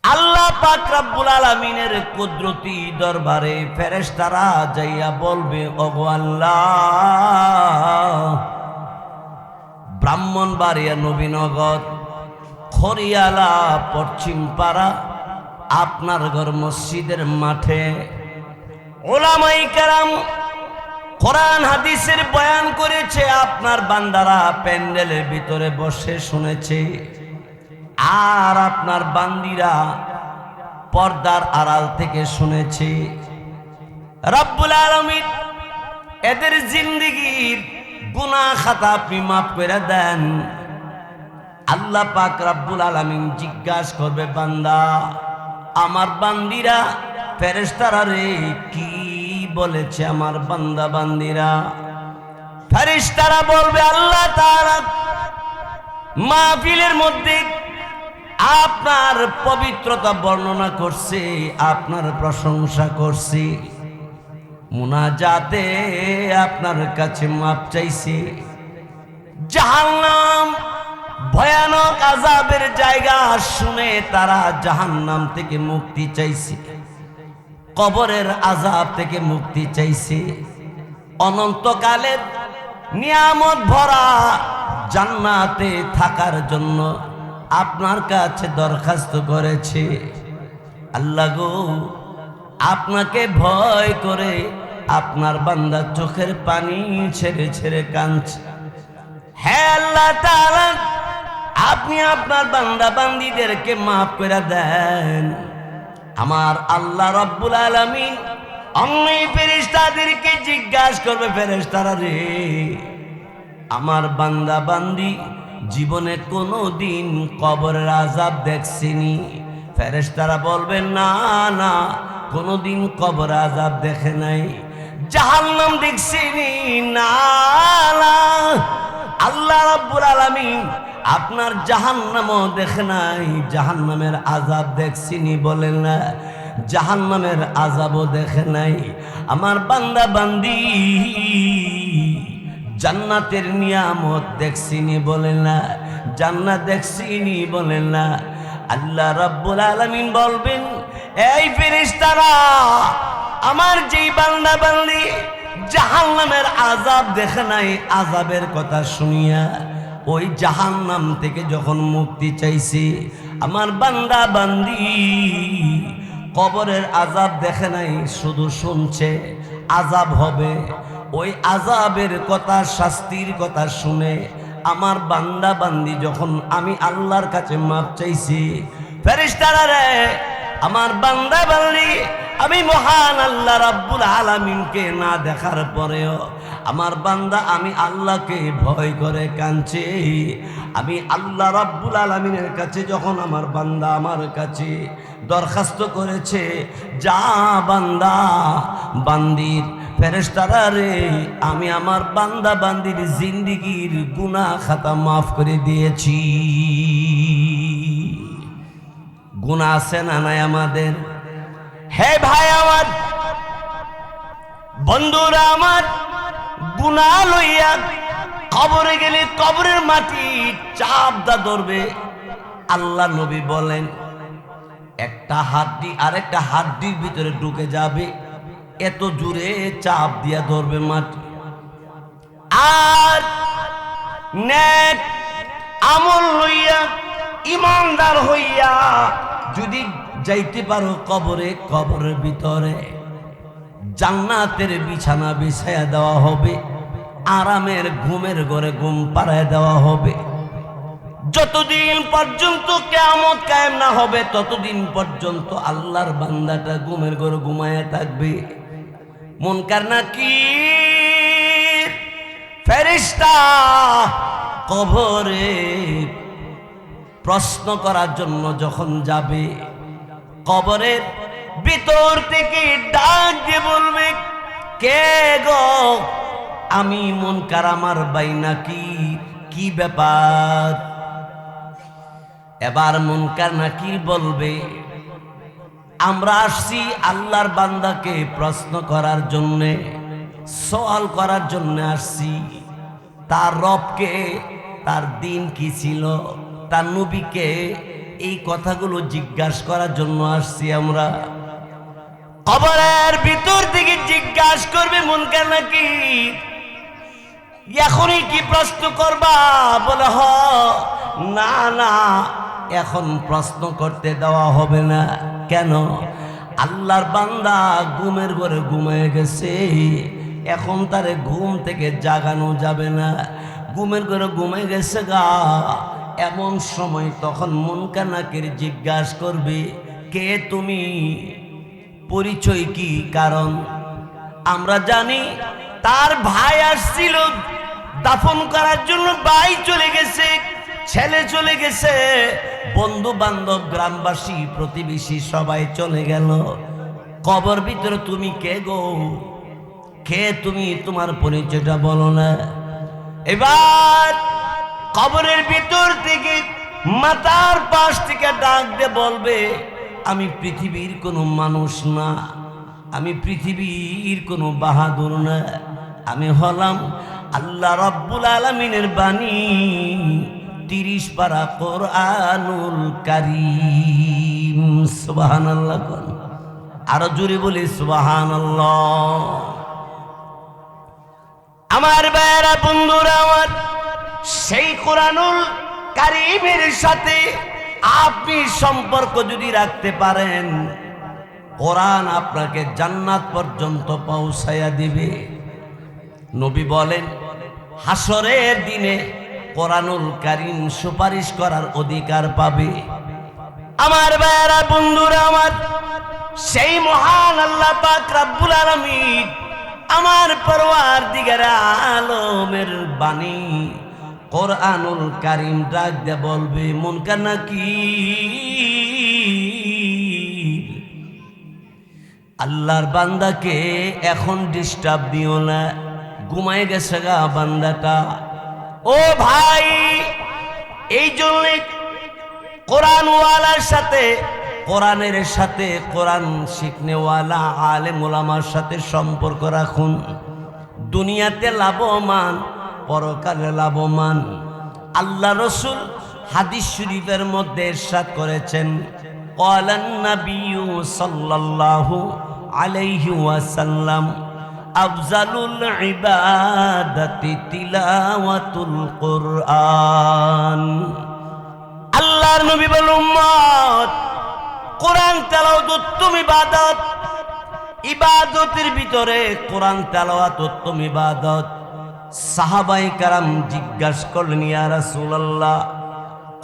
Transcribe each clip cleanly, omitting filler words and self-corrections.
আল্লাহ পাক রব্বুল আলামিনের কুদরতি দরবারে ফেরেশতারা যাইয়া বলবে, ওগো আল্লাহ, ব্রাহ্মণবাড়িয়া, নবীনগর, খড়িয়ালা, পশ্চিমপাড়া, আপনার ঘর মসজিদের মাঠে উলামায়ে কেরাম কোরআন হাদিসের বয়ান করেছে, আপনার বান্দারা প্যান্ডেলের ভিতরে বসে শুনেছে, আর আপনার বান্দিরা পর্দার আড়াল থেকে শুনেছে। রব্বুল আলামিন এদের জিন্দেগীর গুনাহ খাতা আপনি মাফ করে দেন। আল্লাহ পাক রব্বুল আলামিন জিজ্ঞাসা করবে, বান্দা, আমার বান্দিরা ফেরেশতারা রে কি বলেছে আমার বান্দা বান্দিরা? ফেরেশতারা বলবে, আল্লাহ তাআলা মাহফিলের মধ্যে আপনার পবিত্রতা বর্ণনা করছে, আপনার প্রশংসা করছে, মুনাজাতে আপনার কাছে মাপ চাইছে। জাহান্নাম ভয়ানক আযাবের জায়গা শুনে তারা জাহান্নাম থেকে মুক্তি চাইছে, কবরের আযাব থেকে মুক্তি চাইছে, অনন্তকালের নিয়ামত ভরা জান্নাতে থাকার জন্য আপনার কাছে দরখাস্ত করেছে। আল্লাহ গো, আপনাকে ভয় করে আপনার বান্দা চোখের পানি ছেড়ে ছেড়ে কাঁদছে। হ্যাঁ আল্লাহ তাআলা, আপনি আপনার বান্দা বান্দীদেরকে মাফ করে দেন। আমার আল্লাহ রব্বুল আলামিন অমনি ফেরেশতাদেরকে জিজ্ঞাসা করবে, ফেরেশতারা রে, আমার বান্দা বান্দি জীবনে কোনো দিন কবরের আযাব দেখছেনি? ফেরেশতারা বলবে, না না, কোনোদিন কবর আযাব দেখে নাই। জাহান্নাম দেখছেনি? না না, আল্লাহ রাব্বুল আলামিন আপনার জাহান্নামও দেখে নাই, জাহান্নামের আযাব দেখছিনি বলেন না, জাহান্নামের আযাবও দেখে নাই। আমার বান্দা বান্দি জান্নাতের নিয়ামত দেখছিনি বলেন না, জান্নাত দেখছিনি বলেন না। আল্লাহ রাব্বুল আলামিন বলবেন, এই ফেরেশতারা, আমার যেই বান্দা বান্দি জাহান্নামের আযাব দেখে নাই, আযাবের কথা শুনিয়া ওই জাহান্নাম থেকে যখন মুক্তি চাইছি, আমার বান্দা বান্দি কবরের আযাব দেখে নাই, শুধু শুনছে আযাব হবে, ওই আযাবের কথা, শাস্তির কথা শুনে আমার বান্দা বান্দি যখন আমি আল্লাহর কাছে মাপ চাইছি, ফেরেশতারা রে, আমার বান্দা বান্দি আমি মহান আল্লাহ রাব্বুল আলামিনকে না দেখার পরেও আমার বান্দা আমি আল্লাহকে ভয় করে কাঁদছে। আমি আল্লাহ রাব্বুল আলামিনের কাছে যখন আমার বান্দা আমার কাছে দরখাস্ত করেছে, যা বান্দা বান্দির ফেরেশতারা রে, আমি আমার বান্দা বান্দির জিন্দেগীর গুনাহ খাতা মাফ করে দিয়েছি। গুনাহ আছে না নাই আমাদের? হে ভাই আমার, বন্ধুরা আমার, গুনাহ লইয়া কবরে গেলে কবরের মাটি চাপ দা ধরবে। আল্লাহ নবী বলেন, একটা হাড্ডি আরেকটা হাড্ডির ভিতরে ঢুকে যাবে, এত জোরে চাপ দিয়া ধরবে মাটি। আর নেক আমল লইয়া ইমানদার হইয়া যদি যাইতে পারো কবরে, কবরের ভিতরে জান্নাতের বিছানা বিছায়া দেওয়া হবে, আরামের ঘুমের ঘরে ঘুম পাড়ায় দেওয়া হবে। যতদিন পর্যন্ত কিয়ামত কায়েম না হবে ততদিন পর্যন্ত আল্লাহর বান্দাটা ঘুমের ঘরে ঘুমায়া থাকবে। মুনকার নাকির ফেরেশতা কবরে প্রশ্ন করার জন্য যখন যাবে, কবরের ভিতর থেকে ডাক দিয়ে বলবে, কে গো? আমি মুনকার, আমার ভাই নাকি, কি ব্যাপার? এবার মুনকার নাকির বলবে, আমরা আসছি আল্লাহর বান্দাকে প্রশ্ন করার জন্যে, সওয়াল করার জন্য আসছি, তার রবকে, তার দিন কি ছিল, তার নবীকে এই কথাগুলো জিজ্ঞাসা করার জন্য আসছি আমরা। কবরের ভিতর থেকে জিজ্ঞাসা করবে মুনকার নাকির, এখনই কি প্রশ্ন করবা? বলে হ। না না, এখন প্রশ্ন করতে দেওয়া হবে না। কেন? আল্লাহর বান্দা ঘুমের ঘরে ঘুমিয়ে গেছে, এখন তারে ঘুম থেকে জাগানো যাবে না। ঘুমের ঘরে ঘুমিয়ে গেছে গা, এমন সময় তখন মুনকার নাকির জিজ্ঞাসা করবে, কে তুমি? পরিচয় কি? কারণ আমরা জানি তার ভাই আসছিল দাফন করার জন্য, ভাই চলে গেছে, ছেলে চলে গেছে, বন্ধু বান্ধব গ্রামবাসী প্রতিবেশী সবাই চলে গেল। কবর ভিতরে তুমি কে গো? কে তুমি? তোমার পরিচয়টা বলো না। এবার কবরের ভিতর থেকে মাথার পাশ থেকে ডাক দিয়ে বলবে, আমি পৃথিবীর কোনো মানুষ না, আমি পৃথিবীর কোনো বাহাদুর না, আমি হলাম আল্লাহ রাব্বুল আলামিনের বাণী 30 পারা কোরআনুল কারীম। সুবহানাল্লাহ। আরো জোরে বলি সুবহানাল্লাহ। আমার ভাইরা বন্ধুরা আমার, সেই কোরআনুল কারীমের সাথে আপনি সম্পর্ক যদি রাখতে পারেন, কোরআন আপনাকে জান্নাত পর্যন্ত পৌঁছায়া দিবে। নবী বলেন, হাসরের দিনে কোরআনুল কারীম সুপারিশ করার অধিকার পাবে। আমার ভাইরা বন্ধুরা আমার, সেই মহান আল্লাহ পাক রব্বুল আলামিন আমার পরওয়ারদিগার আলমের বাণী কোরআনুল কারীম ডাক দিয়ে বলবে, মুনকার নাকির, আল্লাহর বান্দাকে এখন ডিস্টার্ব দিও না, ঘুমায় গেছে গা বান্দাটা। ও ভাই, এই জন্য কোরআনওয়ালার সাথে, কোরআনের সাথে, কোরআন শিখনেওয়ালা আলেম ওলামার সাথে সম্পর্ক রাখুন। দুনিয়াতে লাভবান, পরকালে লাভবান। আল্লাহ রসুল হাদিস শরীফের মধ্যে ইরশাদ করেছেন, ক্বালান নাবিয়্যু সাল্লাল্লাহু আলাইহি ওয়াসাল্লাম, আফজালুল ইবাদাতি তিলাওয়াতুল কুরআন। আল্লাহর নবী বলেন, উম্মত, কোরআন তেলাওয়াত উত্তম ইবাদত। ইবাদতের ভিতরে কোরআন তেলাওয়াত উত্তম ইবাদত। সাহাবায়ে কেরাম জিজ্ঞাসা করলেন, ইয়া রাসূলুল্লাহ,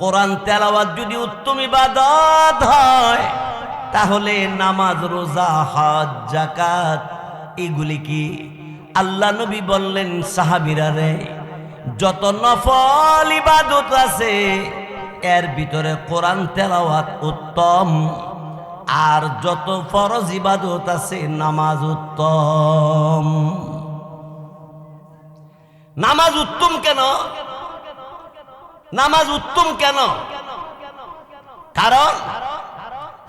কোরআন তেলাওয়াত যদি উত্তম ইবাদত হয়, তাহলে নামাজ, রোজা, হজ, যাকাত এগুলি কি? আল্লাহ নবী বললেন, সাহাবীরা রে, যত নফল ইবাদত আছে এর ভিতরে কোরআন তেলাওয়াত উত্তম, আর যত ফরজ ইবাদত আছে নামাজ উত্তম। নামাজ উত্তম কেন? নামাজ উত্তম কেন? কারণ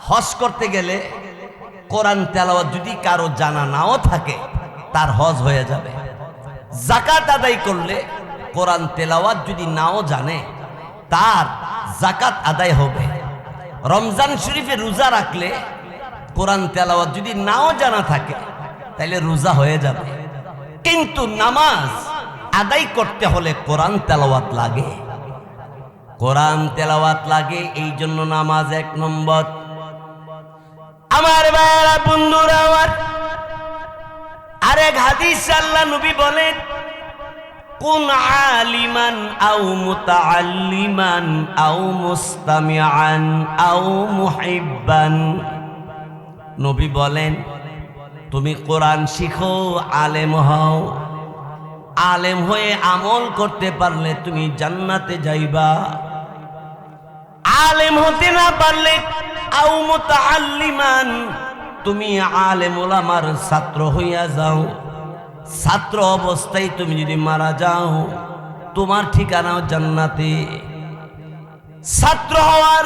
হজ করতে গেলে কোরআন তেলাওয়াত যদি কারো জানা নাও থাকে, তার হজ হয়ে যাবে। যাকাত আদায় করলে কোরআন তেলাওয়াত যদি নাও জানে, তার যাকাত আদায় হবে। রমজান শরীফে রোজা রাখলে কোরআন তেলাওয়াত যদি নাও জানা থাকে, তাহলে রোজা হয়ে যাবে। কিন্তু নামাজ আদায় করতে হলে কোরআন তেলাওয়াত লাগে, কোরআন তেলাওয়াত লাগে। এই জন্য নামাজ 1 নম্বর। আমার ভাইরা বন্ধুরা আমার, আরেক হাদিস আল্লাহ নবী বলেন, কুন আলিমান আও মুতাআল্লিমান আও মুস্তামিআন আও মুহিব্বান। নবী বলেন, তুমি কোরআন শিখো, আলেম হও। আলেম হয়ে আমল করতে পারলে তুমি জান্নাতে যাইবা। আলেম হতে না পারলে আও মুতাআল্লিমান, তুমি আলেম ওলামার ছাত্র হইয়া যাও। ছাত্র অবস্থায় তুমি যদি মারা যাও, তোমার ঠিকানাও জান্নাতে। ছাত্র হওয়ার